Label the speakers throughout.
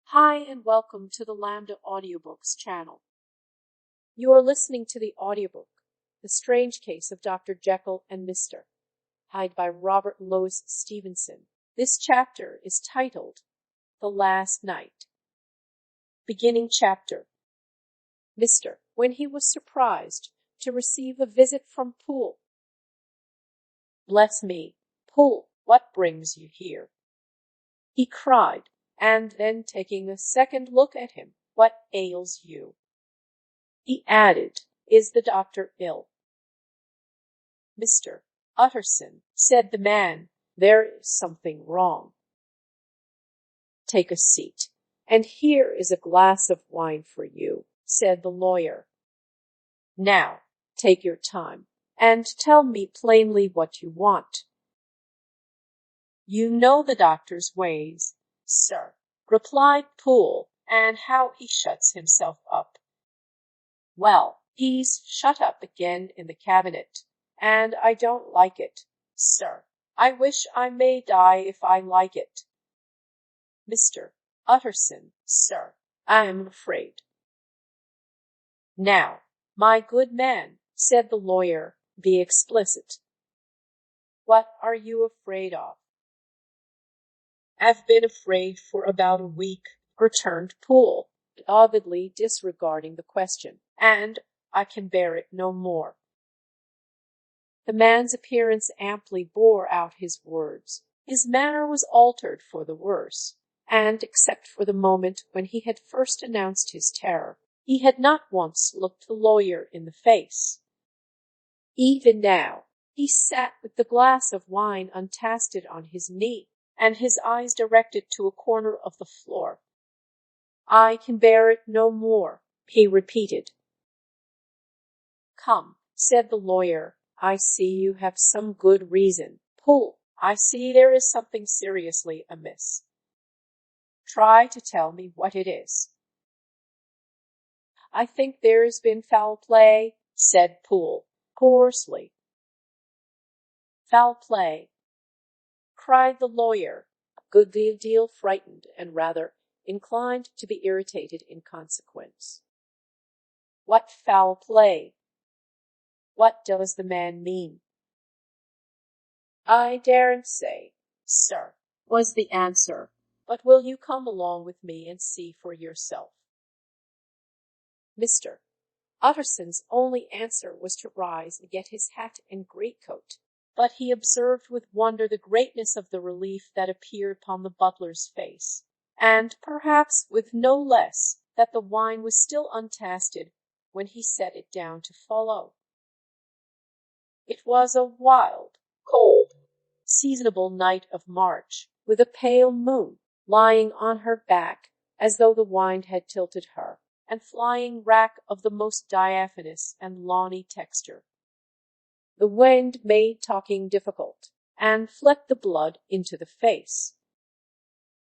Speaker 1: Hi and welcome to the Lambda Audiobooks channel. You are listening to the audiobook, The Strange Case of Dr. Jekyll and Mr. Hyde by Robert Louis Stevenson. This chapter is titled, The Last Night. Beginning chapter. Mr. When he was surprised to receive a visit from Poole. Bless me, Poole, what brings you here? He cried. And then taking a second look at him, what ails you? He added, is the doctor ill? Mr. Utterson, said the man, there is something wrong. Take a seat, and here is a glass of wine for you, said the lawyer. Now, take your time, and tell me plainly what you want. You know the doctor's ways, sir, replied Poole, and how he shuts himself up. Well, he's shut up again in the cabinet, and I don't like it, sir. I wish I may die if I like it. Mr. Utterson, sir, I am afraid. Now, my good man, said the lawyer, be explicit. What are you afraid of? I've been afraid for about a week, returned Poole, doggedly disregarding the question, and I can bear it no more. The man's appearance amply bore out his words. His manner was altered for the worse, and except for the moment when he had first announced his terror, he had not once looked the lawyer in the face. Even now, he sat with the glass of wine untasted on his knee, and his eyes directed to a corner of the floor. I can bear it no more, he repeated. Come, said the lawyer, I see you have some good reason. Poole, I see there is something seriously amiss. Try to tell me what it is. I think there has been foul play, said Poole, hoarsely. Foul play, cried the lawyer, a good deal frightened and rather inclined to be irritated in consequence. What foul play? What does the man mean? I daren't say, sir, was the answer, but will you come along with me and see for yourself? Mr. Utterson's only answer was to rise and get his hat and greatcoat, but he observed with wonder the greatness of the relief that appeared upon the butler's face, and perhaps with no less that the wine was still untasted when he set it down to follow. It was a wild, cold, seasonable night of March, with a pale moon lying on her back as though the wind had tilted her, and flying rack of the most diaphanous and lawny texture. The wind made talking difficult, and flecked the blood into the face.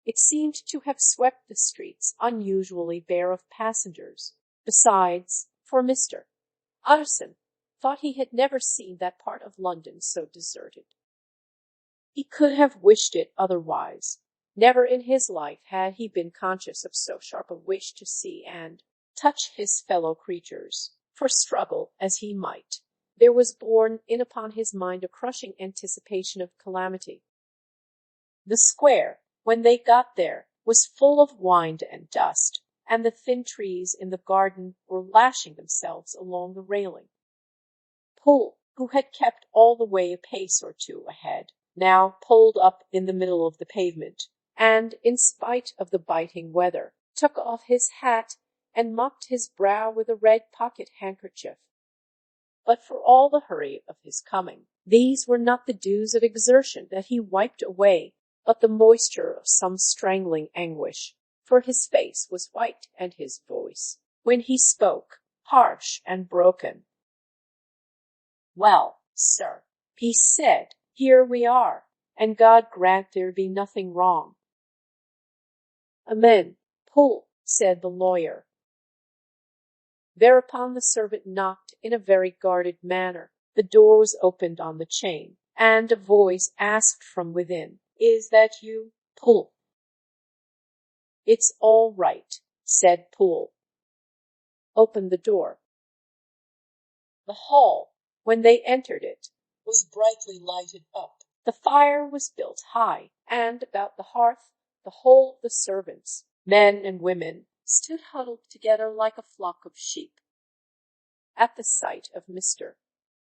Speaker 1: It seemed to have swept the streets unusually bare of passengers. Besides, for Mr. Utterson thought he had never seen that part of London so deserted. He could have wished it otherwise. Never in his life had he been conscious of so sharp a wish to see and touch his fellow creatures, for struggle as he might. There was borne in upon his mind a crushing anticipation of calamity. The square, when they got there, was full of wind and dust, and the thin trees in the garden were lashing themselves along the railing. Poole, who had kept all the way a pace or two ahead, now pulled up in the middle of the pavement, and, in spite of the biting weather, took off his hat and mopped his brow with a red pocket-handkerchief. But for all the hurry of his coming, these were not the dews of exertion that he wiped away, but the moisture of some strangling anguish, for his face was white and his voice, when he spoke, harsh and broken. Well, sir, he said, here we are, and God grant there be nothing wrong. Amen, Poole, said the lawyer. Thereupon the servant knocked in a very guarded manner. The door was opened on the chain, and a voice asked from within, Is that you, Poole? "It's all right," said Poole. "Open the door." The hall, when they entered it, was brightly lighted up. The fire was built high, and about the hearth the whole of the servants, men and women, stood huddled together like a flock of sheep. At the sight of Mr.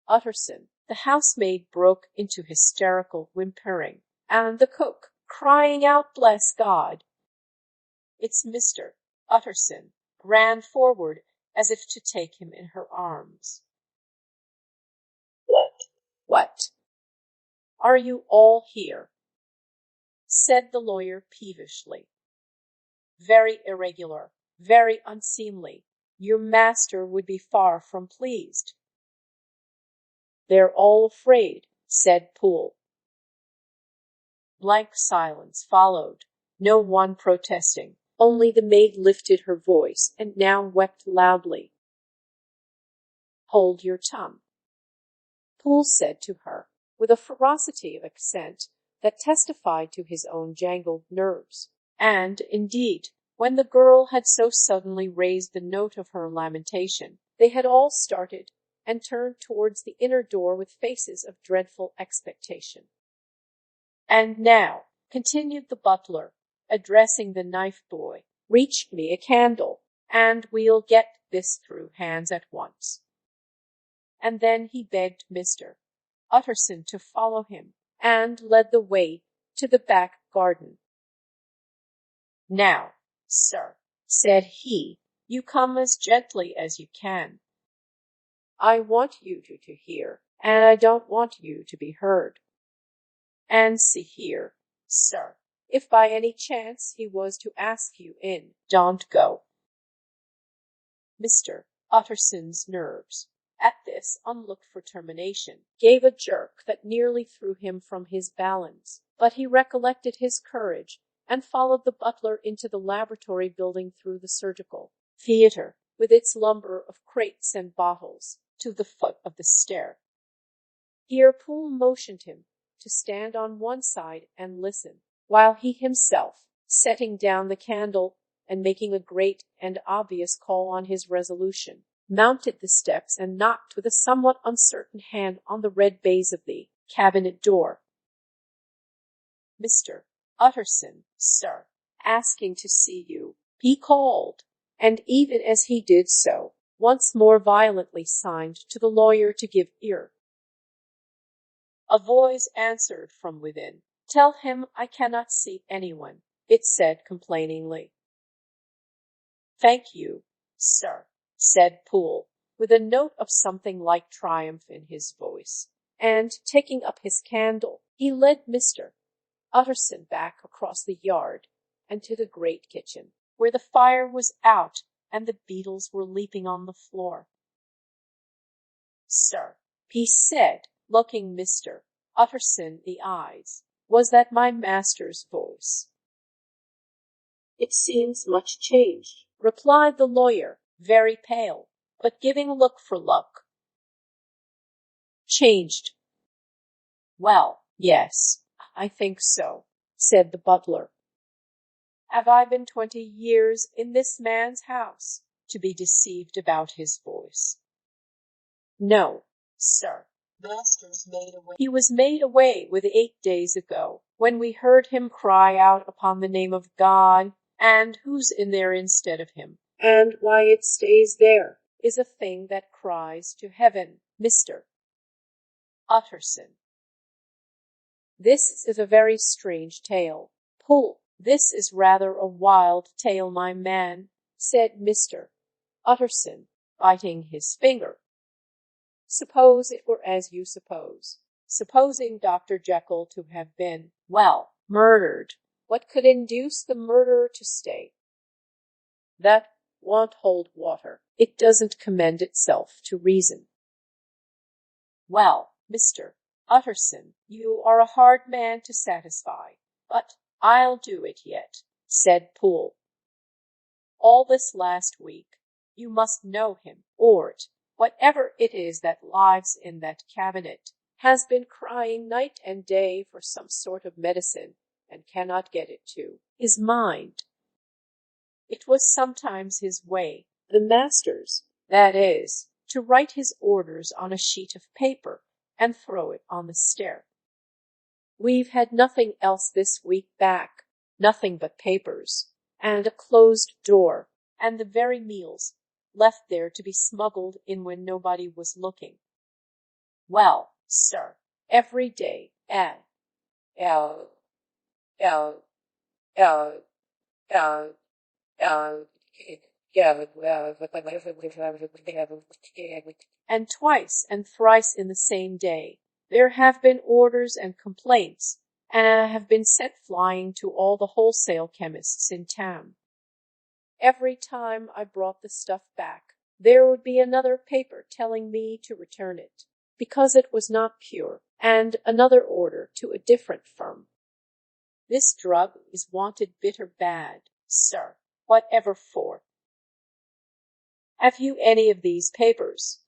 Speaker 1: Utterson, the housemaid broke into hysterical whimpering, and the cook, crying out, "Bless God!" "It's Mr. Utterson," ran forward as if to take him in her arms. "What? Are you all here?" said the lawyer peevishly. "Very irregular, very unseemly. Your master would be far from pleased." "They're all afraid," said Poole. Blank silence followed, no one protesting. Only the maid lifted her voice, and now wept loudly. "Hold your tongue," Poole said to her, with a ferocity of accent that testified to his own jangled nerves. And, indeed, when the girl had so suddenly raised the note of her lamentation, they had all started and turned towards the inner door with faces of dreadful expectation. "And now," continued the butler, addressing the knife boy, "reach me a candle, and we'll get this through hands at once." And then he begged Mr. Utterson to follow him, and led the way to the back garden. "Now, sir," said he, "you come as gently as you can. I want you to hear, and I don't want you to be heard. And see here, sir, if by any chance he was to ask you in, don't go." Mr. Utterson's nerves, at this unlooked-for termination, gave a jerk that nearly threw him from his balance, but he recollected his courage, and followed the butler into the laboratory building through the surgical theatre, with its lumber of crates and bottles, to the foot of the stair. Here Poole motioned him to stand on one side and listen, while he himself, setting down the candle and making a great and obvious call on his resolution, mounted the steps and knocked with a somewhat uncertain hand on the red baize of the cabinet door. "Mr. Utterson, sir, asking to see you," he called, and even as he did so, once more violently signed to the lawyer to give ear. A voice answered from within. "Tell him I cannot see anyone," it said complainingly. "Thank you, sir," said Poole, with a note of something like triumph in his voice, and, taking up his candle, he led Mr. Utterson back across the yard and to the great kitchen, where the fire was out and the beetles were leaping on the floor. "Sir," he said, looking Mr. Utterson in the eyes, "was that my master's voice?" "It seems much changed," replied the lawyer, very pale, but giving a look for luck. "Changed? Well, yes, I think so," said the butler. "Have I been 20 years in this man's house to be deceived about his voice? No, sir. Master's made away. He was made away with 8 days ago, when we heard him cry out upon the name of God, and who's in there instead of him, and why it stays there, is a thing that cries to heaven, Mr. Utterson. This is a very strange tale, Poole. This is rather a wild tale, my man," said Mr. Utterson, biting his finger. "Suppose it were as you suppose. Supposing Dr. Jekyll to have been, well, murdered, what could induce the murderer to stay? That won't hold water. It doesn't commend itself to reason." "Well, Mr. Utterson, you are a hard man to satisfy, but I'll do it yet," said Poole. "All this last week you must know him, or whatever it is that lives in that cabinet has been crying night and day for some sort of medicine, and cannot get it to his mind. It was sometimes his way, the master's, that is, to write his orders on a sheet of paper and throw it on the stair. We've had nothing else this week back, nothing but papers, and a closed door, and the very meals left there to be smuggled in when nobody was looking. Well, sir, every day, and twice and thrice in the same day, there have been orders and complaints, and I have been sent flying to all the wholesale chemists in town. Every time I brought the stuff back, there would be another paper telling me to return it, because it was not pure, and another order to a different firm. This drug is wanted bitter bad, sir, whatever for. Have you any of these papers?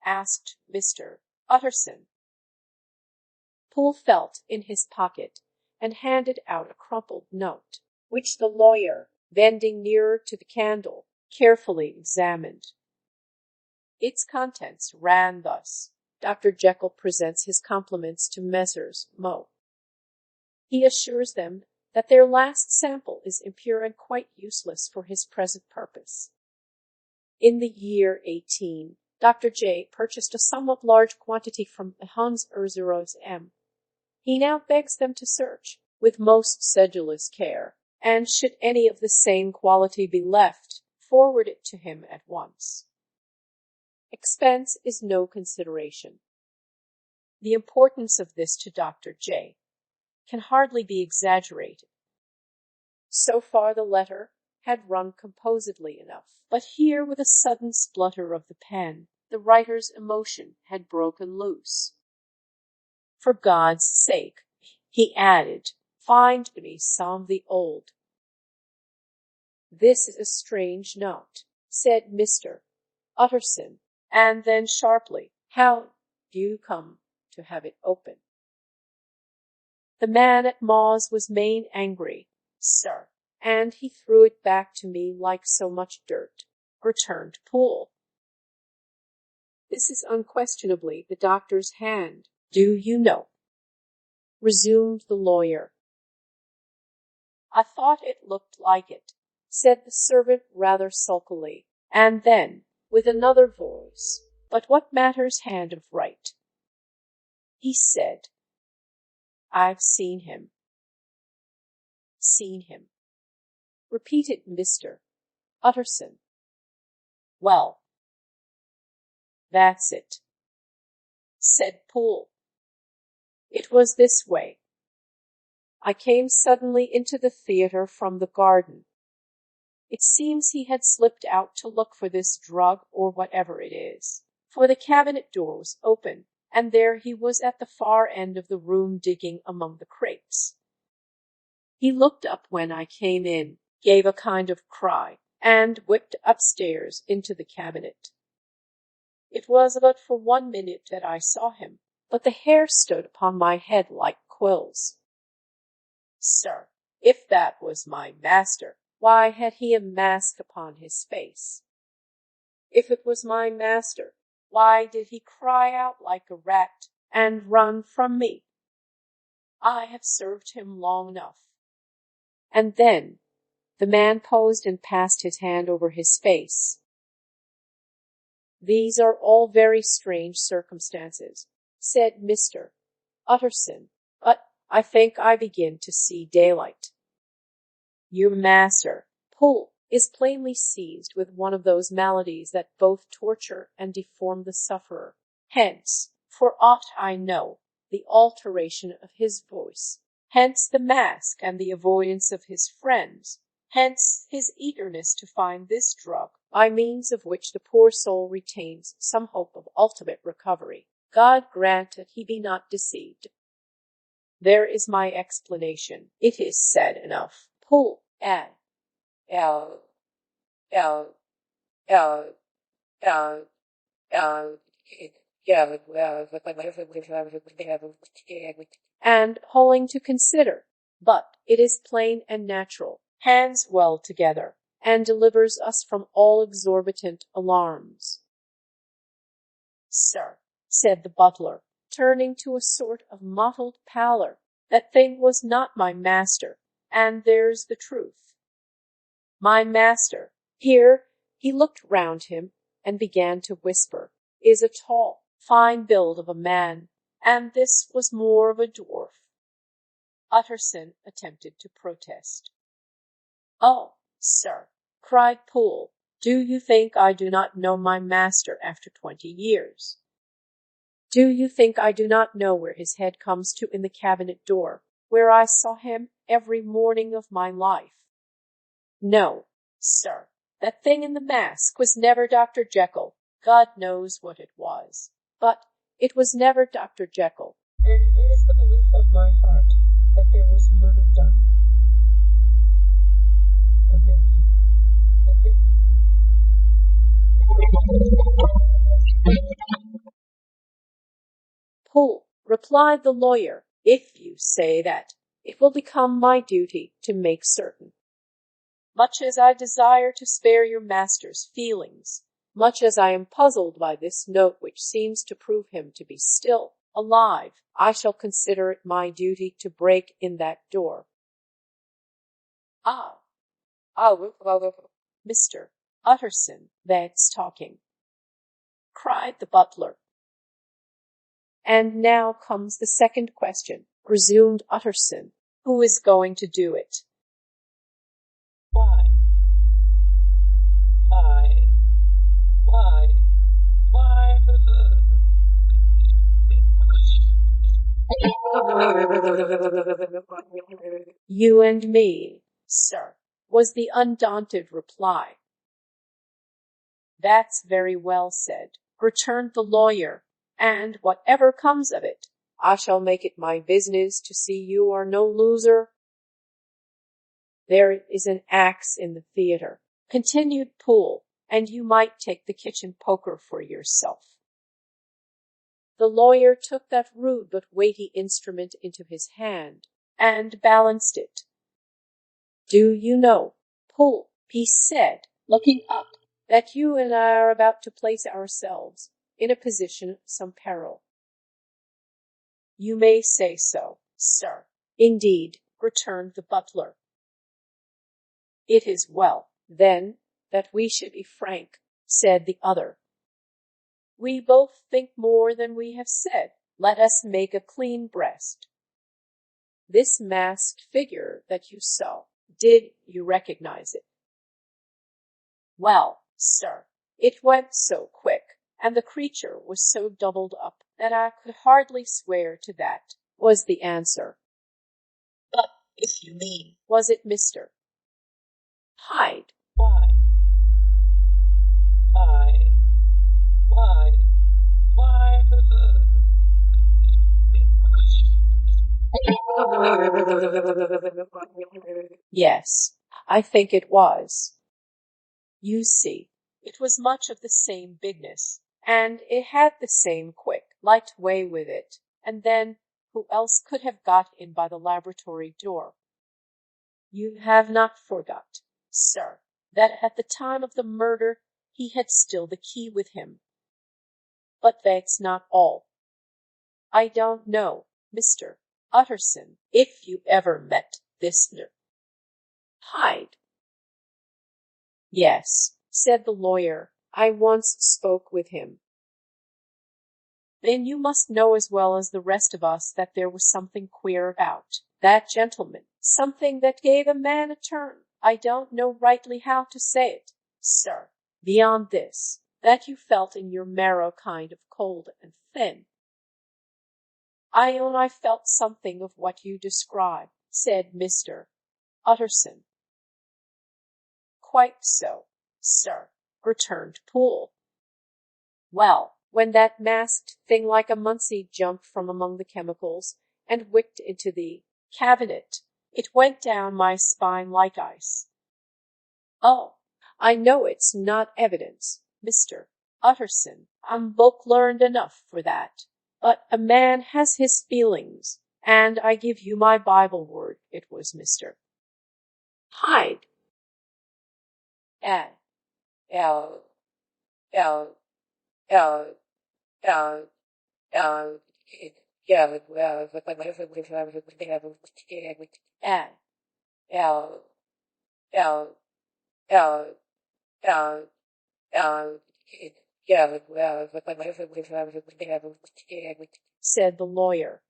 Speaker 1: Asked Mr. Utterson. Poole felt in his pocket and handed out a crumpled note, which the lawyer, bending nearer to the candle, carefully examined. Its contents ran thus: Dr. Jekyll presents his compliments to Messrs. Mo. He assures them that their last sample is impure and quite useless for his present purpose. In the year 18, Dr. J. purchased a somewhat large quantity from Hans Erzeros M. He now begs them to search, with most sedulous care, and should any of the same quality be left, forward it to him at once. Expense is no consideration. The importance of this to Dr. J. can hardly be exaggerated. So far the letter had run composedly enough, but here, with a sudden splutter of the pen, the writer's emotion had broken loose. For God's sake, he added, find me some of the old. This is a strange note, said Mr. Utterson, and then sharply, how do you come to have it open? The man at Mawes was main angry, sir, and he threw it back to me like so much dirt, returned Poole. This is unquestionably the doctor's hand, do you know? Resumed the lawyer. I thought it looked like it, said the servant rather sulkily, and then, with another voice, but what matters hand of right? He said, I've seen him. Seen him, repeated Mr. Utterson. Well, that's it, said Poole. It was this way. I came suddenly into the theatre from the garden. It seems he had slipped out to look for this drug or whatever it is, for the cabinet door was open, and there he was at the far end of the room digging among the crates. He looked up when I came in, gave a kind of cry, and whipped upstairs into the cabinet. It was but for 1 minute that I saw him, but the hair stood upon my head like quills. Sir, if that was my master, why had he a mask upon his face? If it was my master, why did he cry out like a rat and run from me? I have served him long enough. And then the man posed and passed his hand over his face. These are all very strange circumstances, said Mr. Utterson, but I think I begin to see daylight. Your master, Poole, is plainly seized with one of those maladies that both torture and deform the sufferer. Hence, for aught I know, the alteration of his voice. Hence the mask and the avoidance of his friends. Hence his eagerness to find this drug, by means of which the poor soul retains some hope of ultimate recovery. God grant that he be not deceived. There is my explanation. It is said enough. Poole, and and holling to consider, but it is plain and natural hands well together, and delivers us from all exorbitant alarms. Sir, said the butler, turning to a sort of mottled pallor, that thing was not my master, and there's the truth. My master, here he looked round him and began to whisper, is a tall, fine build of a man, and this was more of a dwarf. Utterson attempted to protest. Oh, sir, cried Poole, do you think I do not know my master after 20 years? Do you think I do not know where his head comes to in the cabinet door, where I saw him every morning of my life? No, sir, that thing in the mask was never Dr. Jekyll. God knows what it was. But it was never Dr. Jekyll. And it is the belief of my heart that there was murder done. Poole, replied the lawyer, if you say that, it will become my duty to make certain. Much as I desire to spare your master's feelings, much as I am puzzled by this note which seems to prove him to be still alive, I shall consider it my duty to break in that door. Mr. Utterson, that's talking, cried the butler. And now comes the second question, resumed Utterson. Who is going to do it? Why? You and me, sir, was the undaunted reply. That's very well said, returned the lawyer, and whatever comes of it, I shall make it my business to see you are no loser. There is an axe in the theatre, continued Poole, and you might take the kitchen poker for yourself. The lawyer took that rude but weighty instrument into his hand, and balanced it. Do you know, Poole, he said, looking up, that you and I are about to place ourselves in a position of some peril? You may say so, sir. Indeed, returned the butler. It is well, then, that we should be frank, said the other. We both think more than we have said. Let us make a clean breast. This masked figure that you saw, did you recognize it? Well, sir, it went so quick, and the creature was so doubled up that I could hardly swear to that, was the answer. But if you mean, was it Mr. Hyde? Why? Yes, I think it was. You see, it was much of the same bigness, and it had the same quick, light way with it, and then who else could have got in by the laboratory door? You have not forgot, sir, that at the time of the murder he had still the key with him. But that's not all. I don't know, Mr. Utterson, if you ever met this Hyde. Yes, said the lawyer, I once spoke with him. Then you must know as well as the rest of us that there was something queer about that gentleman, something that gave a man a turn. I don't know rightly how to say it, sir, beyond this, that you felt in your marrow kind of cold and thin. I own I felt something of what you describe, said Mr. Utterson. Quite so, sir, returned Poole. Well, when that masked thing like a Muncie jumped from among the chemicals and whipped into the cabinet, it went down my spine like ice. Oh, I know it's not evidence, Mr. Utterson. I'm book learned enough for that. But a man has his feelings, and I give you my Bible word it was Mr. Hyde. L L L L L L L L L L said the lawyer.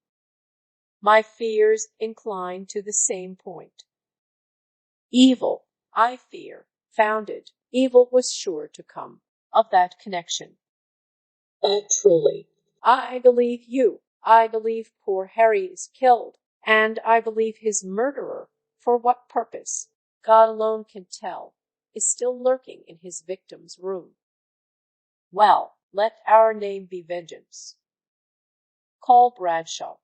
Speaker 1: My fears incline to the same point. Evil, I fear, founded. Evil was sure to come of that connection. Truly, I believe you. I believe poor Harry is killed, and I believe his murderer, for what purpose, God alone can tell, is still lurking in his victim's room. Well, let our name be vengeance. Call Bradshaw.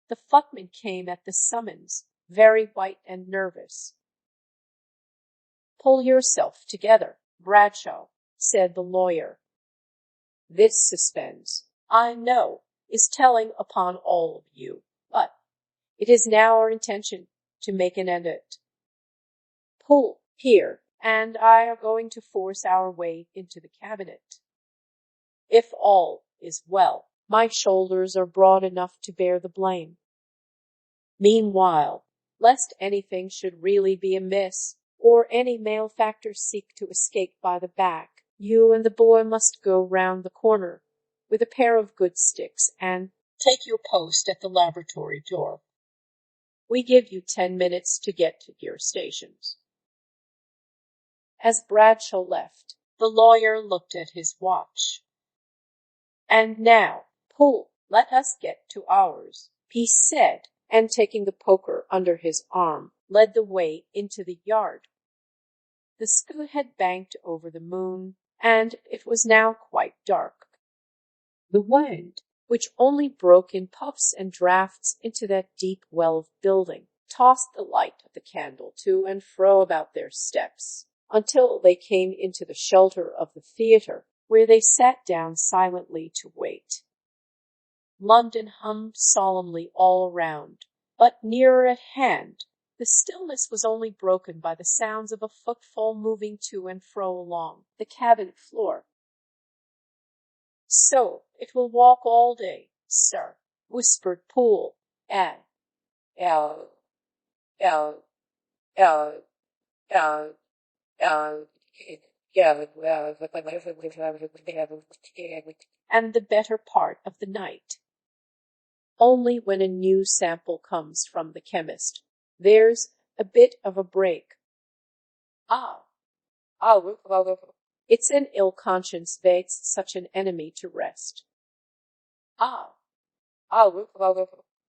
Speaker 1: The footman came at the summons, very white and nervous. Pull yourself together, Bradshaw, said the lawyer. This suspense, I know, is telling upon all of you, but it is now our intention to make an end of it. Pull here, and I are going to force our way into the cabinet. If all is well, my shoulders are broad enough to bear the blame. Meanwhile, lest anything should really be amiss, or any malefactor seek to escape by the back, you and the boy must go round the corner with a pair of good sticks and take your post at the laboratory door. We give you 10 minutes to get to your stations. As Bradshaw left, the lawyer looked at his watch. And now, Pull, let us get to ours, he said, and taking the poker under his arm, led the way into the yard. The sky had banked over the moon, and it was now quite dark. The wind, which only broke in puffs and draughts into that deep well of building, tossed the light of the candle to and fro about their steps, until they came into the shelter of the theatre, where they sat down silently to wait. London hummed solemnly all around, but nearer at hand, the stillness was only broken by the sounds of a footfall moving to and fro along the cabin floor. So it will walk all day, sir, whispered Poole. L, L, L, L, and the better part of the night. Only when a new sample comes from the chemist, there's a bit of a break. It's an ill conscience waits such an enemy to rest.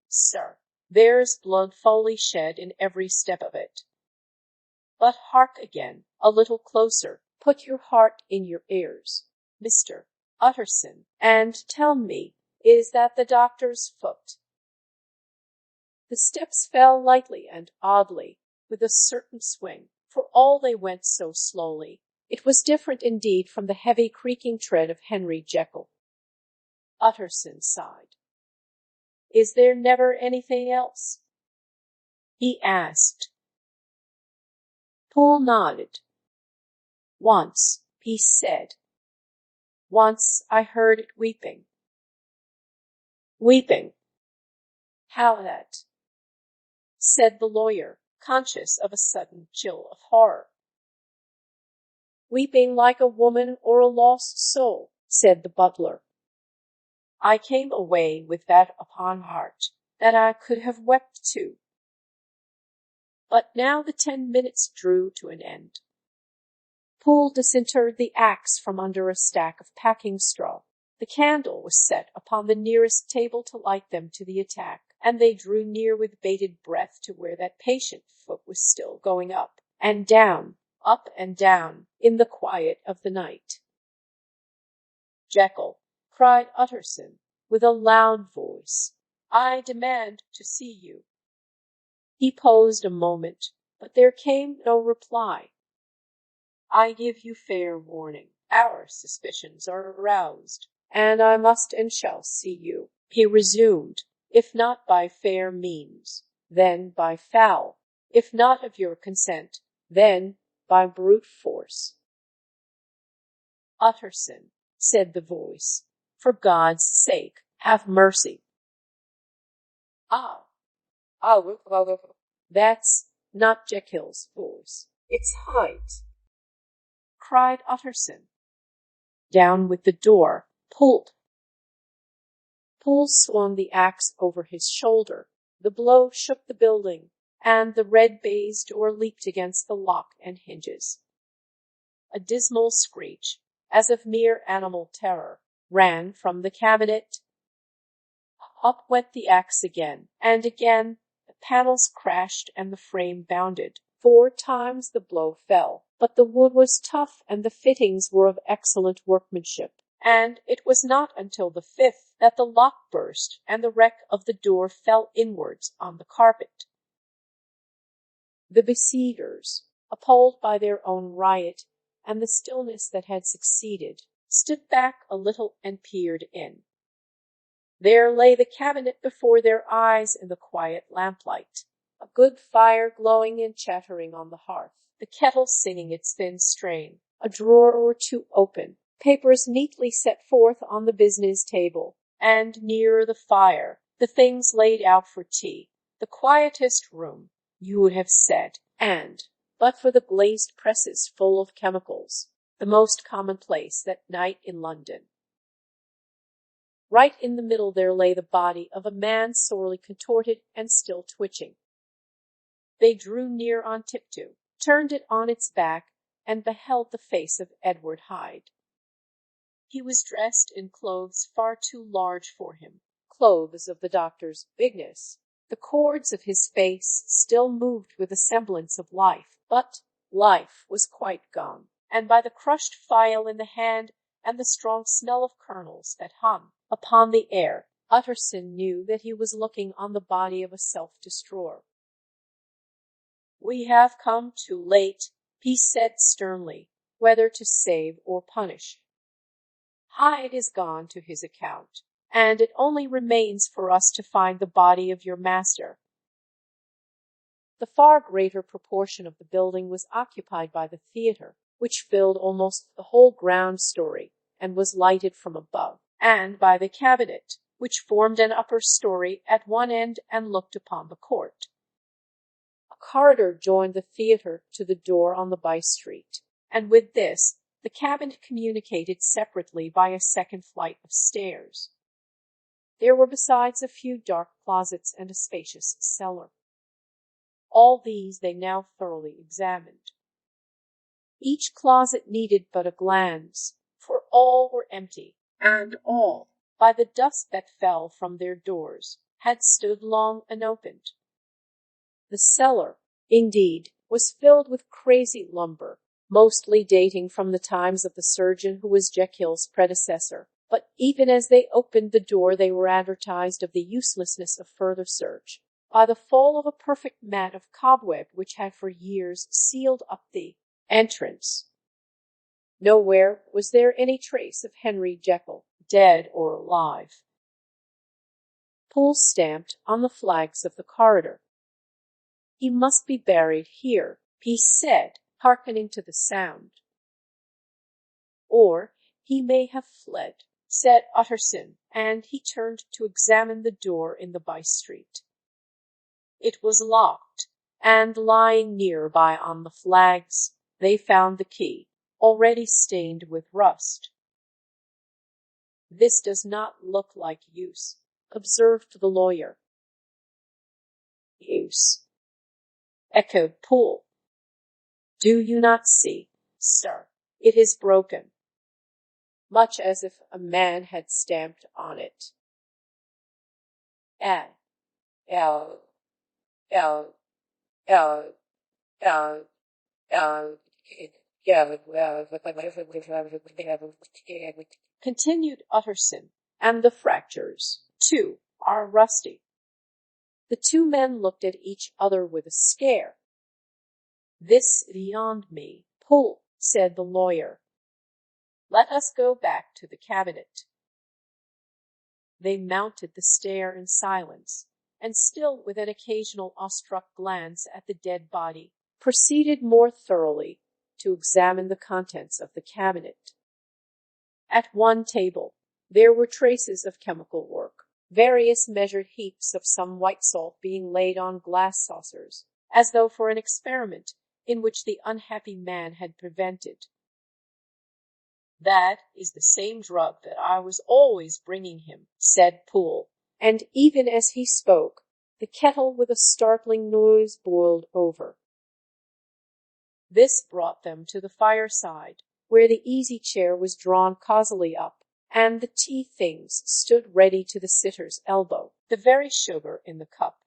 Speaker 1: Sir, there's blood fully shed in every step of it. But hark again, a little closer, put your heart in your ears, Mr. Utterson, and tell me, is that the doctor's foot? The steps fell lightly and oddly, with a certain swing, for all they went so slowly. It was different indeed from the heavy creaking tread of Henry Jekyll. Utterson sighed. Is there never anything else? He asked. Poole nodded. Once, he said. Once I heard it weeping. Weeping. How that? Said the lawyer, conscious of a sudden chill of horror. Weeping like a woman or a lost soul, said the butler. I came away with that upon heart, that I could have wept too. But now the 10 minutes drew to an end. Poole disinterred the axe from under a stack of packing straw. The candle was set upon the nearest table to light them to the attack, and they drew near with bated breath to where that patient foot was still going up and down, in the quiet of the night. Jekyll, cried Utterson, with a loud voice, I demand to see you. He paused a moment, but there came no reply. I give you fair warning. Our suspicions are aroused, and I must and shall see you, he resumed, if not by fair means, then by foul. If not of your consent, then by brute force." "Utterson," said the voice, "for God's sake, have mercy." "Ah, that's not Jekyll's voice. It's Hyde's," cried Utterson. "Down with the door. Pull." Poole swung the axe over his shoulder. The blow shook the building, and the red baize door leaped against the lock and hinges. A dismal screech, as of mere animal terror, ran from the cabinet. Up went the axe again, and again the panels crashed and the frame bounded. 4 times the blow fell, but the wood was tough and the fittings were of excellent workmanship, and it was not until the 5th that the lock burst and the wreck of the door fell inwards on the carpet. The besiegers, appalled by their own riot and the stillness that had succeeded, stood back a little and peered in. There lay the cabinet before their eyes in the quiet lamplight, a good fire glowing and chattering on the hearth, the kettle singing its thin strain, a drawer or two open, papers neatly set forth on the business table, and nearer the fire the things laid out for tea. The quietest room, you would have said, and, but for the glazed presses full of chemicals, the most commonplace that night in London. Right in the middle there lay the body of a man sorely contorted and still twitching. They drew near on tiptoe, turned it on its back, and beheld the face of Edward Hyde. He was dressed in clothes far too large for him, clothes of the doctor's bigness. The chords of his face still moved with a semblance of life, but life was quite gone, and by the crushed phial in the hand and the strong smell of kernels that hung upon the air, Utterson knew that he was looking on the body of a self-destroyer. "We have come too late," he said sternly, "whether to save or punish. Hyde is gone to his account, and it only remains for us to find the body of your master." The far greater proportion of the building was occupied by the theatre, which filled almost the whole ground story, and was lighted from above, and by the cabinet, which formed an upper story at one end and looked upon the court. A corridor joined the theatre to the door on the by-street, and with this the cabinet communicated separately by a second flight of stairs. There were besides a few dark closets and a spacious cellar. All these they now thoroughly examined. Each closet needed but a glance, for all were empty, and all, by the dust that fell from their doors, had stood long unopened. The cellar, indeed, was filled with crazy lumber, mostly dating from the times of the surgeon who was Jekyll's predecessor, but even as they opened the door they were advertised of the uselessness of further search by the fall of a perfect mat of cobweb which had for years sealed up the entrance. Nowhere was there any trace of Henry Jekyll, dead or alive. Poole stamped on the flags of the corridor. "He must be buried here," he said, hearkening to the sound. "Or he may have fled," said Utterson, and he turned to examine the door in the by-street. It was locked, and lying near by on the flags they found the key, already stained with rust. "This does not look like use," observed the lawyer. "Use," echoed Poole. "Do you not see, sir, it is broken, much as if a man had stamped on it. L, L, L, L, L, L, continued Utterson, "and the fractures, too, are rusty." The two men looked at each other with a scare. "This is beyond me, Poole," said the lawyer. "Let us go back to the cabinet." They mounted the stair in silence. and still with an occasional awestruck glance at the dead body, proceeded more thoroughly to examine the contents of the cabinet. At one table there were traces of chemical work, various measured heaps of some white salt being laid on glass saucers, as though for an experiment in which the unhappy man had prevented. "That is the same drug that I was always bringing him," said Poole, and even as he spoke, the kettle with a startling noise boiled over. This brought them to the fireside, where the easy-chair was drawn cosily up, and the tea-things stood ready to the sitter's elbow, the very sugar in the cup.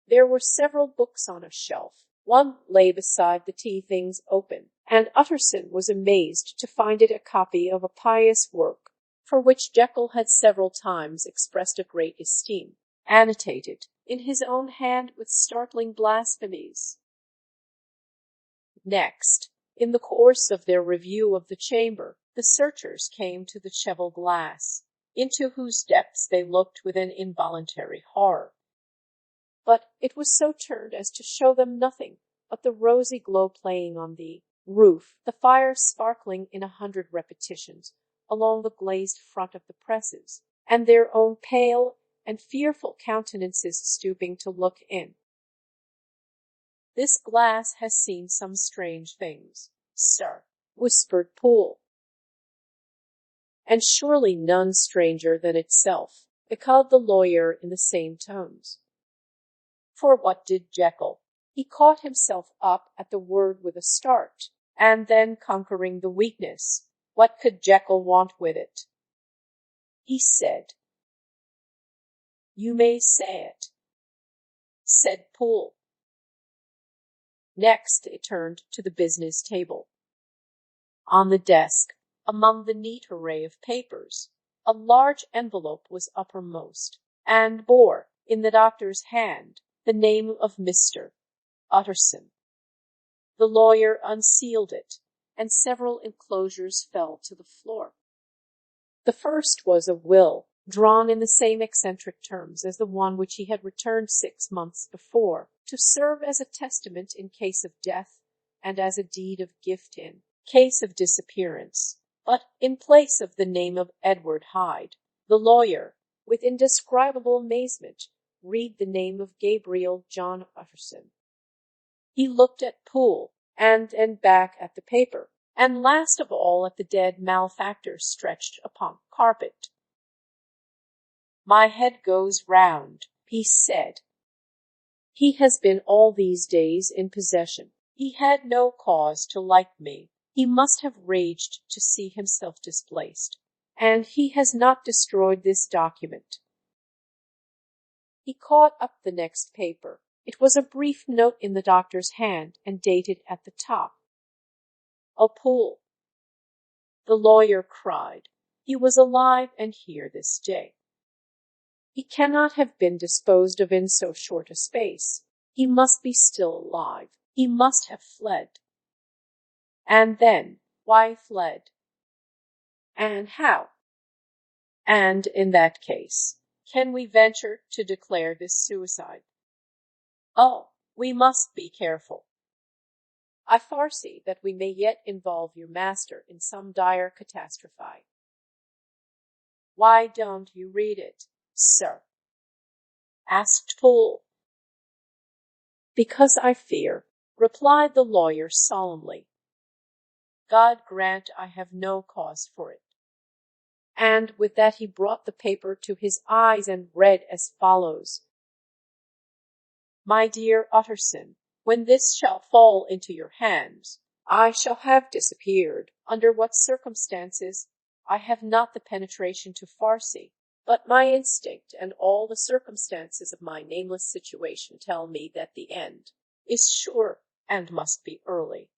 Speaker 1: There were several books on a shelf. One lay beside the tea-things open, and Utterson was amazed to find it a copy of a pious work, for which Jekyll had several times expressed a great esteem, annotated in his own hand with startling blasphemies. Next, in the course of their review of the chamber, the searchers came to the cheval glass, into whose depths they looked with an involuntary horror. But it was so turned as to show them nothing but the rosy glow playing on the roof, the fire sparkling in 100 repetitions along the glazed front of the presses, and their own pale and fearful countenances stooping to look in. "This glass has seen some strange things, sir," whispered Poole. "And surely none stranger than itself," echoed the lawyer in the same tones. For what did Jekyll? He caught himself up at the word with a start, and then conquering the weakness, what could Jekyll want with it? He said, "You may say it," said Poole. Next they turned to the business table. On the desk, among the neat array of papers, a large envelope was uppermost, and bore, in the doctor's hand, the name of Mr. Utterson. The lawyer unsealed it, and several enclosures fell to the floor. The first was a will, drawn in the same eccentric terms as the one which he had returned 6 months before, to serve as a testament in case of death and as a deed of gift in case of disappearance. But in place of the name of Edward Hyde, the lawyer, with indescribable amazement, read the name of Gabriel John Utterson. He looked at Poole, and back at the paper, and last of all at the dead malefactor stretched upon carpet. "My head goes round," he said. "He has been all these days in possession. He had no cause to like me. He must have raged to see himself displaced, and he has not destroyed this document." He caught up the next paper. It was a brief note in the doctor's hand, and dated at the top. "Oh, Poole," the lawyer cried, "he was alive and here this day. He cannot have been disposed of in so short a space. He must be still alive. He must have fled. And then, why fled? And how? And in that case, can we venture to declare this suicide? Oh, we must be careful. I foresee that we may yet involve your master in some dire catastrophe. Why don't you read it, sir?" asked Poole. "Because I fear," replied the lawyer solemnly. "God grant I have no cause for it." And with that he brought the paper to his eyes and read as follows: "My dear Utterson, when this shall fall into your hands, I shall have disappeared. Under what circumstances, I have not the penetration to foresee, but my instinct and all the circumstances of my nameless situation tell me that the end is sure and must be early.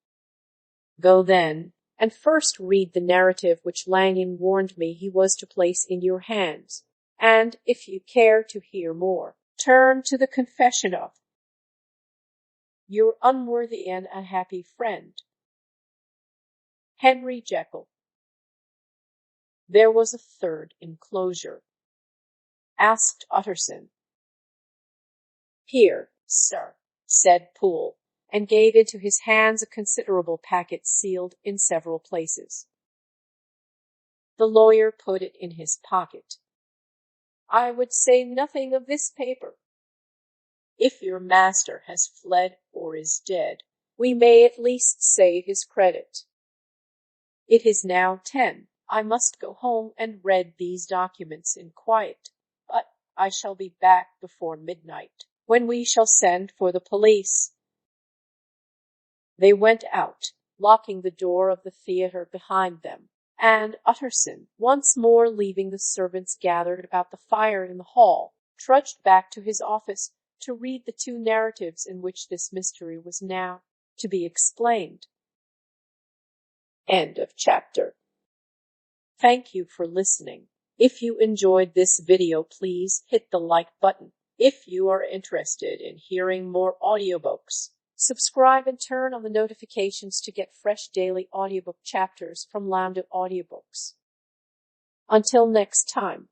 Speaker 1: Go then, and first read the narrative which Lanyon warned me he was to place in your hands, and, if you care to hear more, turn to the confession of your unworthy and unhappy friend, Henry Jekyll." There was a third enclosure. Asked Utterson, "Here, sir," said Poole, and gave into his hands a considerable packet sealed in several places. The lawyer put it in his pocket. "I would say nothing of this paper. If your master has fled or is dead, we may at least save his credit. It is now 10. I must go home and read these documents in quiet, but I shall be back before midnight, when we shall send for the police." They went out, locking the door of the theatre behind them, and Utterson, once more leaving the servants gathered about the fire in the hall, trudged back to his office to read the two narratives in which this mystery was now to be explained. End of chapter. Thank you for listening. If you enjoyed this video, please hit the like button. If you are interested in hearing more audiobooks, subscribe and turn on the notifications to get fresh daily audiobook chapters from Lambda Audiobooks. Until next time.